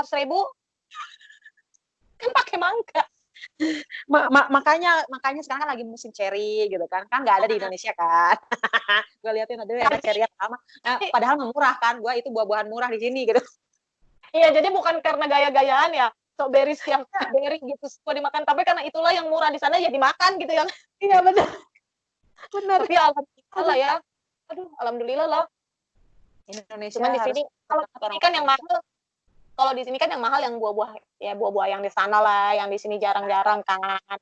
100.000 kan pakai mangga. Makanya sekarang kan lagi musim cherry gitu kan nggak ada di Indonesia kan. Gue liatin ada cherry yang sama. Padahal murah kan, gue itu buah-buahan murah di sini gitu. Iya, jadi bukan karena gaya-gayaan ya, berries yang berry gitu suka dimakan, tapi karena itulah yang murah di sana ya dimakan gitu ya. Iya benar. Tapi alhamdulillah ya. Aduh, alhamdulillah lah. Indonesia Cuman di sini kalau di sini kan yang mahal. Kalau di sini kan yang mahal yang buah-buah yang di sana lah, yang di sini jarang-jarang kan.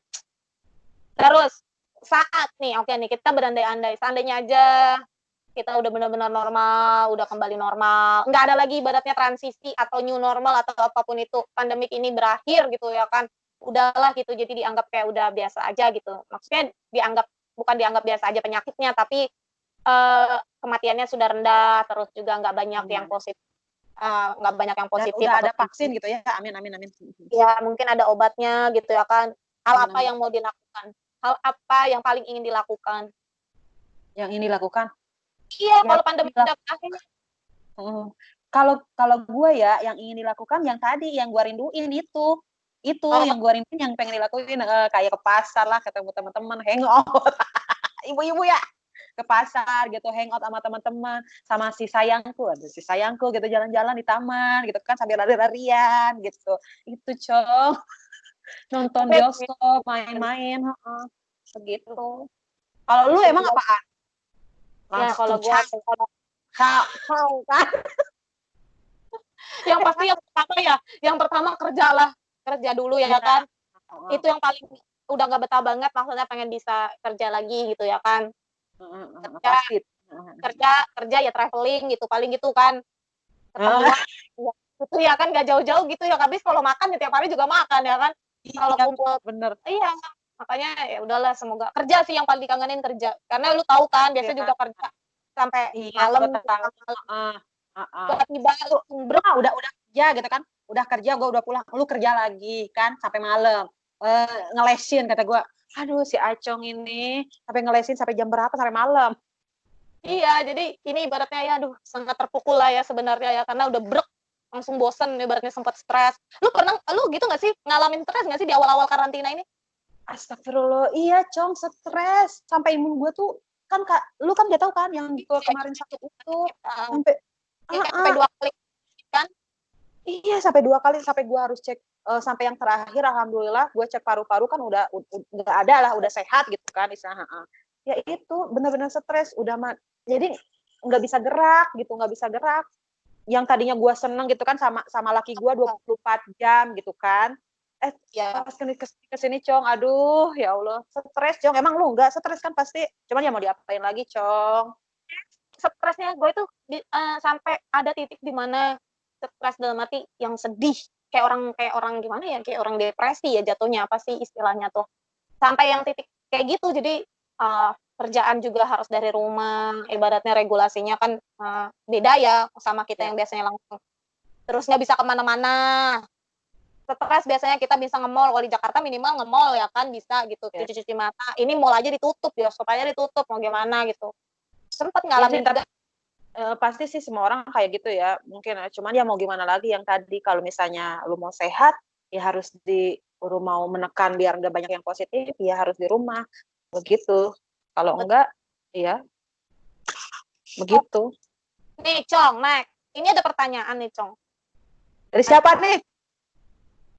Terus saat nih, oke nih kita berandai-andai, seandainya aja kita udah benar-benar normal, udah kembali normal, nggak ada lagi ibaratnya transisi atau new normal atau apapun itu, pandemik ini berakhir gitu ya kan, udahlah gitu, jadi dianggap kayak udah biasa aja gitu. Maksudnya bukan dianggap biasa aja penyakitnya, tapi kematiannya sudah rendah, terus juga nggak banyak yang positif. Nggak banyak yang positif. Dan udah ada vaksin gitu ya, amin. Ya mungkin ada obatnya gitu ya kan. Hal apa yang mau dilakukan? Hal apa yang paling ingin dilakukan? Yang ini lakukan? Iya, kalau pandemi udah berakhir. Kalau gue ya, yang ingin dilakukan yang tadi, yang gue rinduin itu yang gue rinduin, yang pengen dilakuin kayak ke pasar lah, ketemu teman-teman, hangout, ibu-ibu ya, ke pasar gitu, hangout sama teman-teman, sama si sayangku gitu, jalan-jalan di taman gitu kan sambil lari-larian gitu, itu Cong, nonton bioskop, main-main, begitu. Kalau lu emang apaan? Ya kalau gue kan yang pertama kerja dulu ya kan, itu yang paling udah nggak betah banget, maksudnya pengen bisa kerja lagi gitu ya kan, kerja ya traveling gitu paling gitu kan, ketemu itu ya kan nggak jauh-jauh gitu ya, habis kalau makan ya tiap hari juga makan ya kan, kalau kumpul bener. Iya, makanya ya udahlah, semoga kerja sih yang paling dikangenin, kerja, karena lu tahu kan biasa juga kerja sampai malam, tiba-tiba udah kerja gitu kan, udah kerja, gue udah pulang, lu kerja lagi kan sampai malam, ngelesin, kata gue, aduh si Acong ini sampai ngelesin sampai jam berapa, sampai malam. Iya, jadi ini ibaratnya ya, aduh sangat terpukul lah ya sebenarnya ya, karena udah brek, langsung bosen, ibaratnya sempat stres. Lu gitu nggak sih, ngalamin stres nggak sih di awal-awal karantina ini? Astagfirullah, iya Cong, stres sampai imun gue tuh kan, Kak, lu kan udah tahu kan yang gue kemarin sakit itu sampai 2 kali kan? Iya, sampai 2 kali, sampai gue harus cek, sampai yang terakhir alhamdulillah gue cek paru-paru kan udah nggak ada lah, udah sehat gitu kan istilahnya. Ya itu benar-benar stres, jadi nggak bisa gerak gitu, nggak bisa gerak. Yang tadinya gue seneng gitu kan sama laki gue 24 jam gitu kan. Pas kesini Cong, aduh ya Allah, stres Cong. Emang lu nggak stres kan pasti, cuman ya mau diapain lagi Cong. Stresnya gue tuh sampai ada titik di mana stres dalam arti yang sedih, kayak orang gimana ya, kayak orang depresi ya jatuhnya, apa sih istilahnya tuh, sampai yang titik kayak gitu. Jadi kerjaan juga harus dari rumah, ibaratnya regulasinya kan beda ya sama kita yang biasanya langsung, terus nggak bisa kemana-mana. Stres biasanya kita bisa nge-mall, kalau di Jakarta minimal nge-mall ya kan bisa gitu, cuci-cuci mata, ini mall aja ditutup, bioskop aja ditutup, mau gimana gitu. Sempet ngalamin juga. Pasti sih semua orang kayak gitu ya, mungkin, cuman ya mau gimana lagi, yang tadi kalau misalnya lu mau sehat ya harus mau menekan biar nggak banyak yang positif ya harus di rumah begitu, kalau enggak ya begitu. Nih Cong, ini ada pertanyaan nih Cong, dari siapa nih?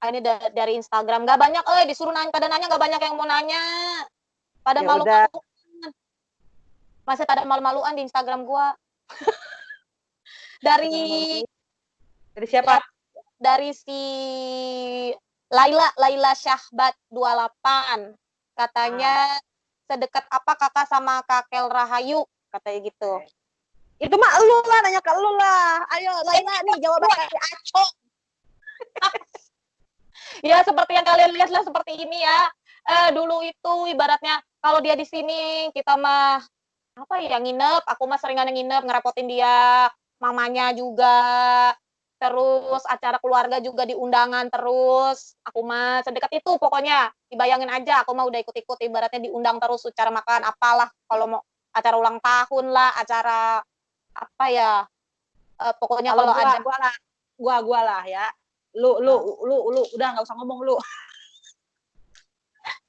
Ini dari Instagram, nggak banyak, disuruh pada nanya, nggak banyak yang mau nanya, pada ya malu-maluan, masih pada malu-maluan di Instagram gua. dari siapa? Dari si Laila Syahbat 28, katanya sedekat apa kakak sama Kakel Rahayu, katanya gitu. Itu mah lu lah, nanya ke lu lah. Ayo Laila nih jawaban dari Acong. Ya seperti yang kalian lihat lah, seperti ini ya. Dulu itu ibaratnya kalau dia di sini kita mah apa ya, nginep, aku mah seringan nginep, ngerepotin dia, mamanya juga, terus acara keluarga juga diundangan terus, aku mah sedekat itu pokoknya, dibayangin aja, aku mah udah ikut-ikut, ibaratnya diundang terus secara makan apalah, kalau mau acara ulang tahun lah, acara apa ya, pokoknya kalau ada gua lah ya, lu udah nggak usah ngomong lu.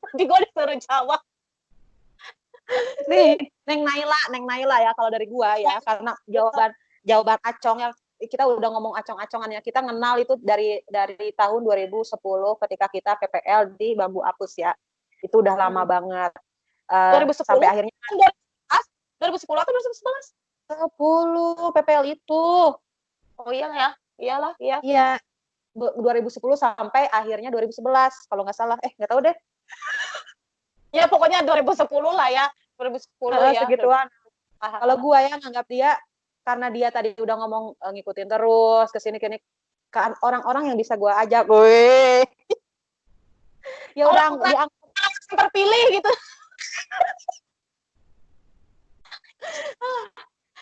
Tapi gue disuruh jawab. Nih, Neng Naila ya kalau dari gua ya, karena jawaban Acong yang kita udah ngomong acong-acongannya, kita kenal itu dari tahun 2010 ketika kita PPL di Bambu Apus ya. Itu udah lama banget. 2010? Sampai akhirnya 2010 atau 2011? 10 PPL itu. Oh iya ya. Iya. 2010 sampai akhirnya 2011 kalau nggak salah. Nggak tahu deh. Ya pokoknya 2010 lah ya. 2010 ya. Segituan. Kalau gua ya nganggap dia karena dia tadi udah ngomong ngikutin terus kesini kan orang-orang yang bisa gue ajak, gue ya udah yang terpilih gitu.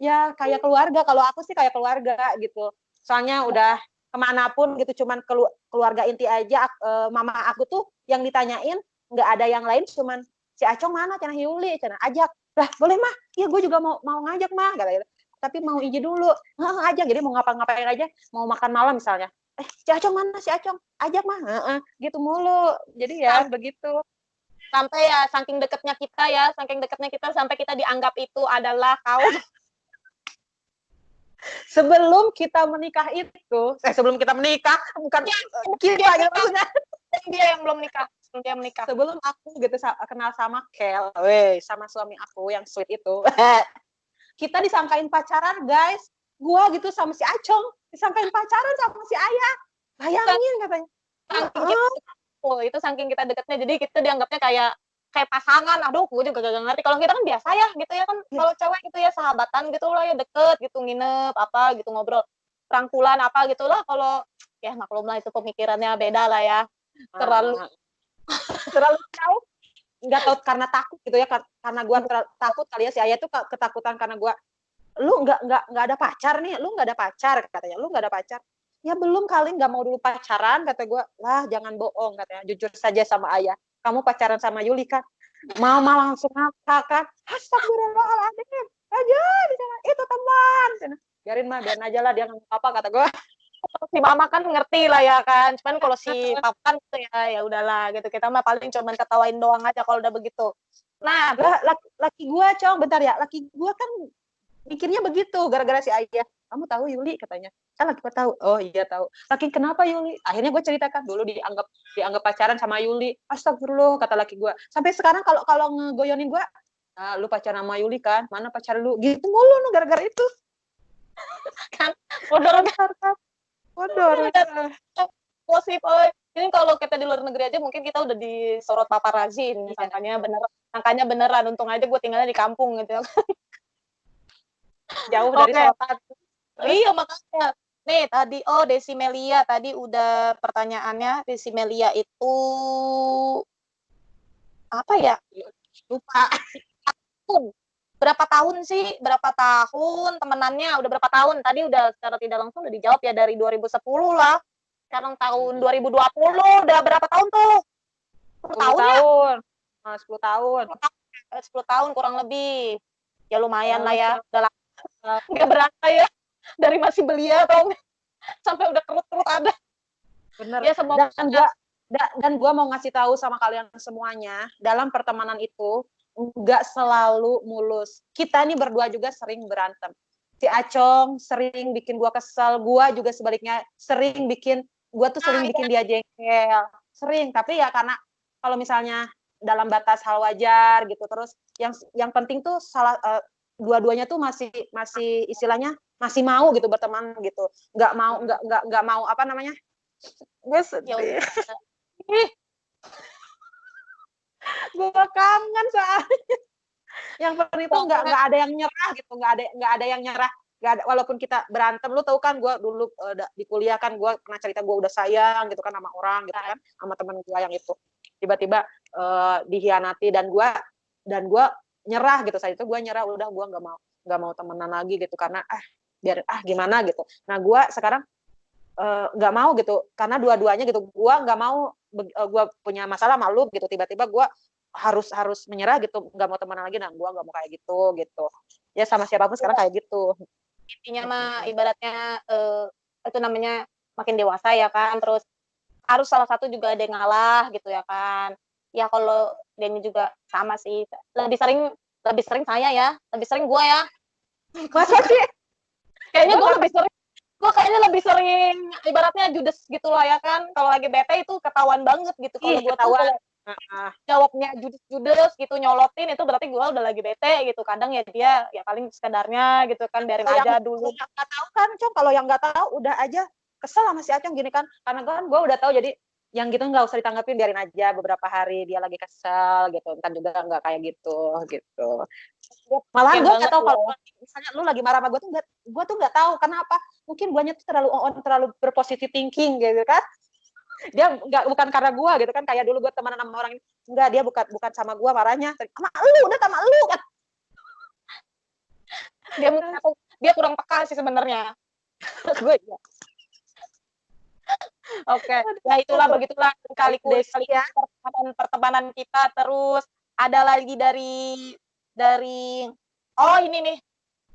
Ya kayak keluarga, kalau aku sih kayak keluarga gitu, soalnya udah kemanapun gitu, cuman keluarga inti aja. Mama aku tuh yang ditanyain nggak ada yang lain, cuman si Acong mana, Cenah Yuli, Cenah ajak lah, boleh mah, iya gue juga mau ngajak mah, kata, tapi mau izin dulu aja. Jadi mau ngapa-ngapain aja, mau makan malam misalnya, si Acong mana, si Acong ajak mah, gitu mulu. Jadi ya begitu. Sampai ya saking dekatnya kita sampai kita dianggap itu adalah kaum. Sebelum kita menikah itu, sebelum kita menikah, bukan ya, kita gitu maksudnya. Dia yang belum nikah, sebelum dia menikah. Sebelum aku gitu kenal sama Kel, sama suami aku yang sweet itu. Kita disangkain pacaran, guys. Gua gitu sama si Acong disangkain pacaran sama si Ayah. Bayangin katanya. Itu saking kita dekatnya, jadi kita dianggapnya kayak pasangan. Aduh, gue juga gak ngerti. Kalau kita kan biasa ya gitu ya kan. Kalau cewek gitu ya sahabatan gitu lah ya, deket gitu, nginep apa gitu, ngobrol rangkulan apa gitu lah. Kalau ya maklum lah itu pemikirannya beda lah ya. Terlalu jauh. Nggak tahu karena takut gitu ya, karena gue takut kali ya, si Ayah tuh ketakutan karena gue, lu nggak ada pacar nih, lu nggak ada pacar katanya, lu nggak ada pacar ya, belum kali, nggak mau dulu pacaran, kata gue. Lah jangan bohong katanya, jujur saja sama Ayah, kamu pacaran sama Yuli kan? Mama langsung ngakak, astagfirullahaladzim aja di sana, itu teman, biarin aja lah, dia ngomong apa, kata gue. Si mama kan ngerti lah ya kan, cuman kalau si papa kan ya udahlah gitu, kita mah paling cuman ketawain doang aja kalau udah begitu. Nah, laki gue, Cong, bentar ya, laki gue kan mikirnya begitu gara-gara si Ayah. Kamu tahu Yuli, katanya. Kan laki gue tahu. Oh iya tahu. Laki kenapa Yuli? Akhirnya gue ceritakan, dulu dianggap pacaran sama Yuli. Astagfirullah, kata laki gue. Sampai sekarang kalau ngegoyonin gue, lu pacaran sama Yuli kan? Mana pacar lu? Gitu mulu gara-gara itu. Kan bodor. Gosip, ini kalau kita di luar negeri aja mungkin kita udah disorot paparazi, sangkanya beneran. Untung aja gue tinggalnya di kampung gitu. Jauh dari sorotan. Iya makanya. Nih tadi Desi Melia tadi udah pertanyaannya. Desi Melia itu apa ya? Lupa. Berapa tahun sih? Berapa tahun temenannya? Udah berapa tahun? Tadi udah secara tidak langsung udah dijawab ya, dari 2010 lah. Sekarang tahun 2020, udah berapa tahun tuh? 10 tahun ya? 10 tahun. 10 tahun kurang lebih. Ya lumayan lah ya. Udah lama. Nggak berasa ya. Dari masih belia tau. Sampai udah kerut-kerut ada. Bener. Ya, semoga dan gue mau ngasih tahu sama kalian semuanya, dalam pertemanan itu nggak selalu mulus. Kita nih berdua juga sering berantem. Si Acong sering bikin gue kesel, gue juga sebaliknya sering bikin dia jengkel. Sering, tapi ya karena kalau misalnya dalam batas hal wajar gitu. Terus yang penting tuh dua-duanya tuh masih istilahnya masih mau gitu berteman gitu. Nggak mau apa namanya? Gue sedih. Gue kangen soalnya. Yang penting itu nggak ada yang nyerah gitu, nggak ada yang nyerah. Walaupun kita berantem, lu tahu kan, gue dulu di kuliah kan, gue pernah cerita gue udah sayang gitu kan sama orang gitu kan, sama teman gue yang itu tiba-tiba dihianati, dan gue nyerah gitu. Saat itu gue nyerah, udah gue nggak mau temenan lagi gitu, karena biar gimana gitu. Nah gue sekarang nggak mau gitu, karena dua-duanya gitu, gue nggak mau gue punya masalah malu gitu, tiba-tiba gue harus menyerah gitu, nggak mau temenan lagi. Nah gue nggak mau kayak gitu ya, sama siapapun sekarang kayak gitu. Intinya mah ibaratnya itu namanya makin dewasa ya kan, terus harus salah satu juga ada yang ngalah gitu ya kan. Ya kalau dianya juga sama sih, lebih sering saya ya, lebih sering gue ya. Masa sih? Kayaknya gue kayaknya lebih sering ibaratnya judes gitu lah ya kan. Kalau lagi bete itu ketahuan banget gitu. Kalau gue tuh Ketahuan. kalau jawabnya judes gitu nyolotin itu berarti gue udah lagi bete gitu. Kadang ya dia ya paling sekedarnya gitu kan, biarin aja dulu. Yang nggak tahu kan, Cong, kalau yang nggak tahu udah aja kesel sama si Acong gini kan, karena kan gue udah tahu, jadi yang gitu nggak usah ditanggapin, biarin aja beberapa hari dia lagi kesel gitu, kan juga nggak kayak gitu. Malahan gue nggak tahu kalau misalnya lu lagi marah sama gue tuh nggak tahu kenapa, mungkin guanya tuh terlalu berpositif thinking gitu kan. Dia bukan karena gue gitu kan, kayak dulu gue temenan sama orang ini, enggak, dia bukan sama gue marahnya, sama lu, udah sama lu kan. Dia kurang peka sih sebenarnya. Gue ya. Oke, ya itulah begitulah kali ya pertemanan kita. Terus ada lagi dari oh ini nih,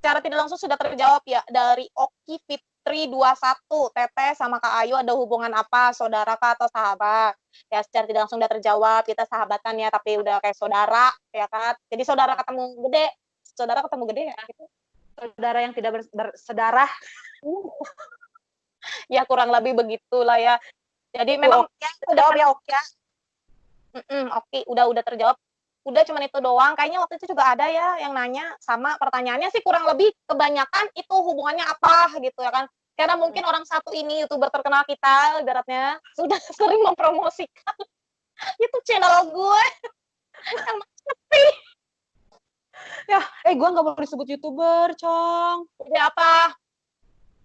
secara tidak langsung sudah terjawab ya, dari Oki Fitri 21, Teteh sama Kak Ayu ada hubungan apa, saudara kah atau sahabat? Ya secara tidak langsung udah terjawab, kita sahabatan ya, tapi udah kayak saudara ya kan. Jadi saudara ketemu gede ya gitu. Saudara yang tidak bersedarah. Ya kurang lebih begitulah ya. Jadi memang udah ya Oki ya. Oke, udah terjawab. Udah cuman itu doang. Kayaknya waktu itu juga ada ya yang nanya, sama pertanyaannya sih kurang lebih kebanyakan itu hubungannya apa gitu ya kan. Karena mungkin orang satu ini YouTuber terkenal kita ibaratnya sudah sering mempromosikan YouTube channel gue yang sepi. Ya, gue nggak mau disebut YouTuber, Cong. Jadi apa?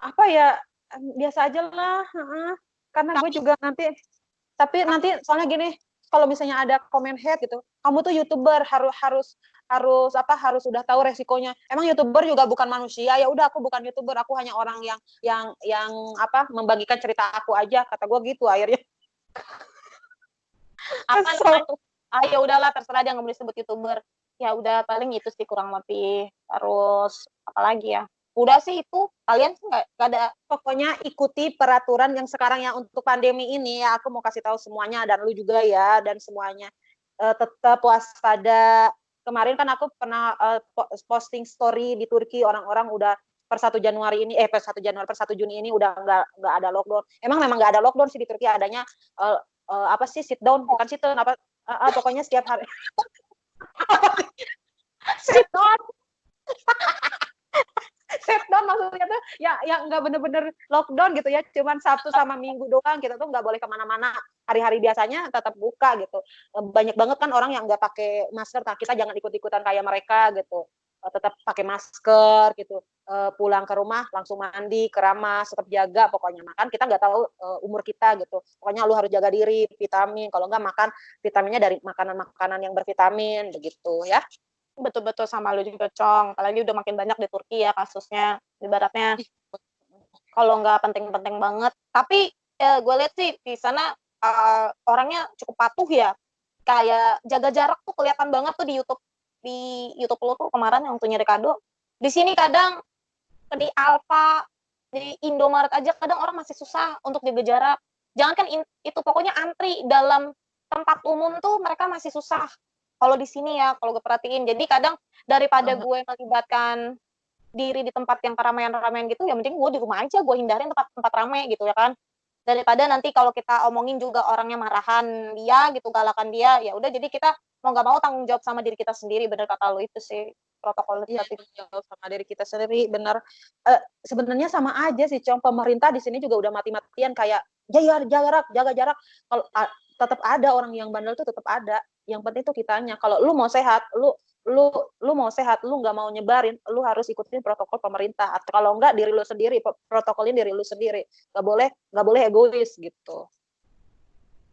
Apa ya, biasa aja lah. Karena gue juga nanti soalnya gini, kalau misalnya ada comment hate gitu, kamu tuh YouTuber harus udah tahu resikonya. Emang YouTuber juga bukan manusia, ya udah aku bukan YouTuber, aku hanya orang yang membagikan cerita aku aja, kata gue gitu akhirnya. Ya udahlah, terserah dia nggak boleh sebut YouTuber. Ya udah, paling itu sih kurang lebih. Terus apalagi ya, udah sih itu, kalian sih nggak ada. Pokoknya ikuti peraturan yang sekarang ya untuk pandemi ini ya, aku mau kasih tahu semuanya, dan lu juga ya, dan semuanya tetap waspada. Kemarin kan aku pernah posting story di Turki, orang-orang udah per 1 Juni ini udah nggak ada lockdown. Memang nggak ada lockdown sih di Turki, adanya sit down, bukan sit down, pokoknya setiap hari sit down. Shutdown maksudnya tuh ya yang nggak bener-bener lockdown gitu ya, cuman Sabtu sama Minggu doang, kita tuh nggak boleh kemana-mana. Hari-hari biasanya tetap buka gitu. Banyak banget kan orang yang nggak pakai masker, nah kita jangan ikut-ikutan kayak mereka gitu. Tetap pakai masker gitu. Pulang ke rumah langsung mandi, keramas, tetap jaga pokoknya. Makan kita nggak tahu umur kita gitu. Pokoknya lu harus jaga diri, vitamin. Kalau nggak makan vitaminnya dari makanan-makanan yang bervitamin begitu ya. Betul-betul sama lu juga, Cong. Apalagi udah makin banyak di Turki ya kasusnya. Ibaratnya kalau nggak penting-penting banget. Tapi gue lihat sih di sana orangnya cukup patuh ya. Kayak jaga jarak tuh kelihatan banget tuh di YouTube lo tuh kemarin yang nyari kado. Di sini kadang di Alfa, di Indomaret aja kadang orang masih susah untuk jaga jarak. Jangan kan itu, pokoknya antri dalam tempat umum tuh mereka masih susah. Kalau di sini ya, kalau gue perhatiin. Jadi kadang daripada gue melibatkan diri di tempat yang keramaian-keramaian gitu, ya mending gue di rumah aja, gue hindarin tempat ramai gitu ya kan. Daripada nanti kalau kita omongin juga orangnya marahan dia gitu, galakan dia, ya udah, jadi kita mau nggak mau tanggung jawab sama diri kita sendiri. Bener kata lo itu sih, protokol jawab sama diri kita sendiri, bener. Sebenarnya sama aja sih, Cong. Pemerintah di sini juga udah mati-matian kayak jaga jarak. Kalau tetap ada orang yang bandel tuh, tetap ada. Yang penting tuh kitanya. Kalau lu mau sehat, lu mau sehat, lu nggak mau nyebarin, lu harus ikutin protokol pemerintah. Atau kalau enggak, diri lu sendiri, protokolin diri lu sendiri. Nggak boleh egois gitu.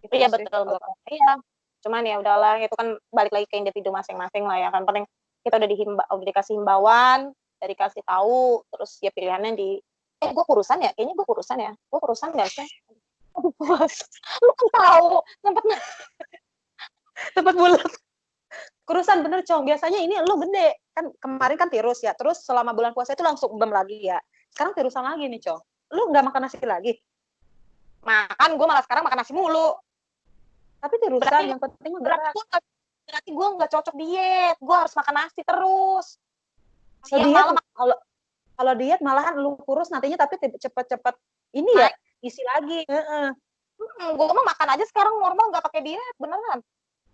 Iya betul. Iya. Cuman ya udahlah, itu kan balik lagi ke individu masing-masing lah ya kan. Paling kita udah dikasih himbauan, udah dikasih tahu, terus ya pilihannya gue kurusan ya, kayaknya gue kurusan nggak sih? Lu kan tahu tempat bulat. Kurusan bener, Cong. Biasanya ini lu gede. Kan kemarin kan tirus ya. Terus selama bulan puasa itu langsung bem lagi ya. Sekarang tirusan lagi nih, Cong. Lu nggak makan nasi lagi? Makan gue malah sekarang makan nasi mulu. Tapi terusan yang penting gerak. Berarti gue nggak cocok diet. Gue harus makan nasi terus. Kalau diet, kalau diet malahan lu kurus nantinya, tapi cepet-cepet ini ya isi lagi. Gue mah makan aja sekarang normal, nggak pakai diet beneran.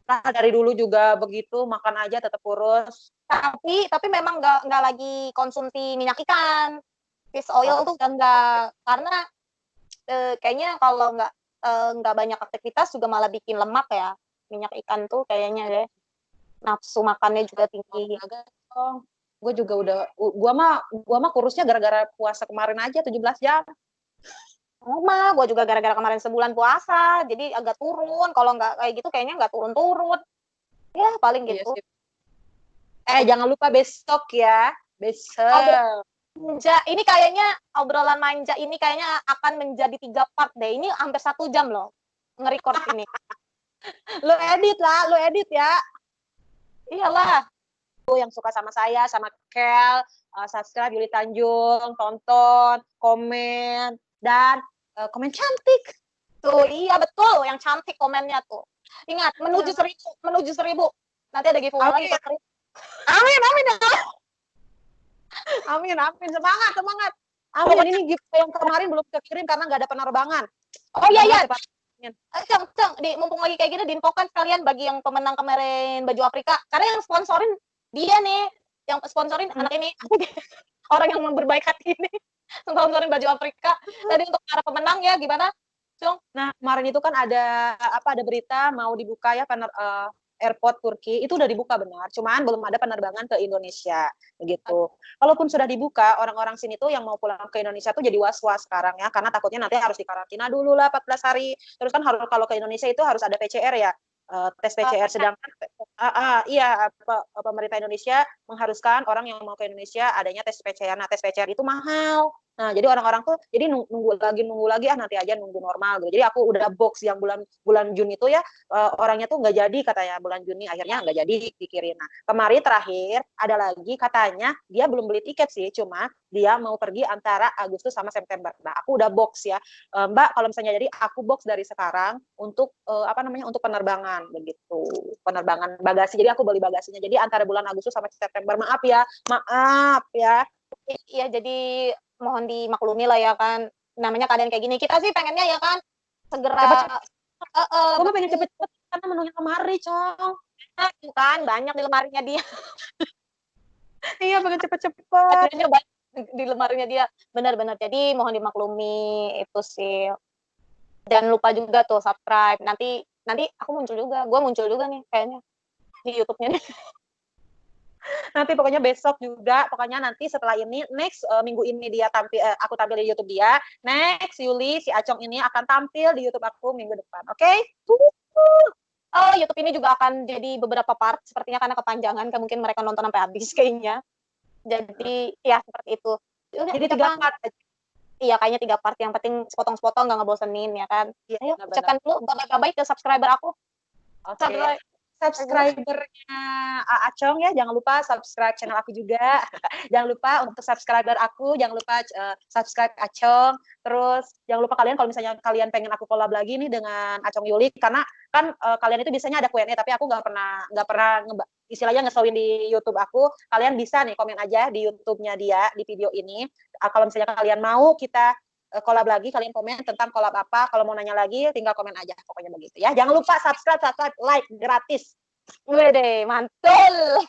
Nah, dari dulu juga begitu, makan aja tetap kurus. Tapi memang nggak lagi konsumsi minyak ikan. Fish oil tuh enggak, karena kayaknya kalau nggak banyak aktivitas juga malah bikin lemak ya. Minyak ikan tuh kayaknya deh. Nafsu makannya juga tinggi. Gue juga udah, gue mah kurusnya gara-gara puasa kemarin aja 17 jam. Sama, gue juga gara-gara kemarin sebulan puasa, jadi agak turun. Kalau nggak kayak gitu kayaknya nggak turun-turun. Ya paling gitu. Jangan lupa besok ya. Besok. Manja, ini kayaknya obrolan manja ini kayaknya akan menjadi 3 part deh. Ini hampir 1 jam loh nge-record ini. Lu edit ya. Iyalah. Yang suka sama saya, sama Kel, subscribe Yuli Tanjung, tonton, komen, dan komen cantik. Tuh, iya betul, yang cantik komennya tuh. Ingat, menuju 1000. Nanti ada giveaway lagi. Amin. Amin, semangat. Amin, ini giveaway yang kemarin belum kekirim karena nggak ada penerbangan. Oh iya. Ceng, mumpung lagi kayak gini, diinfokan sekalian bagi yang pemenang kemarin baju Afrika. Karena yang sponsorin dia nih, yang sponsorin anak ini. Orang yang berbaik hati ini. Sponsorin baju Afrika. Tadi untuk para pemenang ya, gimana? Cung? Nah, kemarin itu kan ada berita mau dibuka ya airport Turki, itu udah dibuka benar, cuman belum ada penerbangan ke Indonesia begitu. Kalaupun sudah dibuka, orang-orang sini tuh yang mau pulang ke Indonesia tuh jadi was-was sekarang ya, karena takutnya nanti harus dikarantina dulu lah 14 hari. Terus kan kalau ke Indonesia itu harus ada PCR ya, tes PCR. Sedangkan pemerintah Indonesia mengharuskan orang yang mau ke Indonesia adanya tes PCR. Nah, tes PCR itu mahal. Nah, jadi orang-orang tuh jadi nunggu lagi nanti aja nunggu normal gitu. Jadi aku udah box yang bulan Juni itu ya, orangnya tuh nggak jadi katanya bulan Juni, akhirnya nggak jadi dikirim. Nah, kemarin terakhir ada lagi katanya dia belum beli tiket sih, cuma dia mau pergi antara Agustus sama September. Nah, aku udah box ya, Mbak, kalau misalnya jadi aku box dari sekarang untuk untuk penerbangan begitu, penerbangan bagasi. Jadi aku beli bagasinya. Jadi antara bulan Agustus sama September. Maaf ya. Iya, jadi mohon dimaklumi lah ya kan, namanya keadaan kayak gini. Kita sih pengennya ya kan segera gue pengen cepet-cepet karena menunya lemari, Cong. Itu kan banyak di lemarinya dia. Iya, pengen cepet-cepet. Banyak di lemarinya dia. Benar-benar. Jadi mohon dimaklumi itu sih. Dan lupa juga tuh subscribe. Nanti aku muncul juga. Gue muncul juga nih kayaknya di YouTube-nya nih. Nanti pokoknya besok juga, pokoknya nanti setelah ini next minggu ini dia aku tampil di YouTube dia. Next Yuli si Acong ini akan tampil di YouTube aku minggu depan. Oke? Oh, YouTube ini juga akan jadi beberapa part sepertinya karena kepanjangan, mungkin mereka nonton sampai habis kayaknya. Jadi ya seperti itu. Jadi 3 part. Iya, kayaknya 3 part. Yang penting sepotong-sepotong, nggak ngebosenin ya kan. Iya, ayo ucapkan dulu bye-bye ke subscriber aku. Okay. Subscribernya Acong ya, jangan lupa subscribe channel aku juga. Jangan lupa untuk subscriber aku, jangan lupa subscribe Acong. Terus jangan lupa kalian kalau misalnya kalian pengen aku collab lagi nih dengan Acong Yuli, karena kan kalian itu biasanya ada Q&A, tapi aku nggak pernah istilahnya nge-showin di YouTube aku. Kalian bisa nih komen aja di YouTube-nya dia di video ini. Kalau misalnya kalian mau kita collab lagi, kalian komen tentang collab apa. Kalau mau nanya lagi tinggal komen aja, pokoknya begitu ya. Jangan lupa subscribe, like, gratis. Wede, mantul.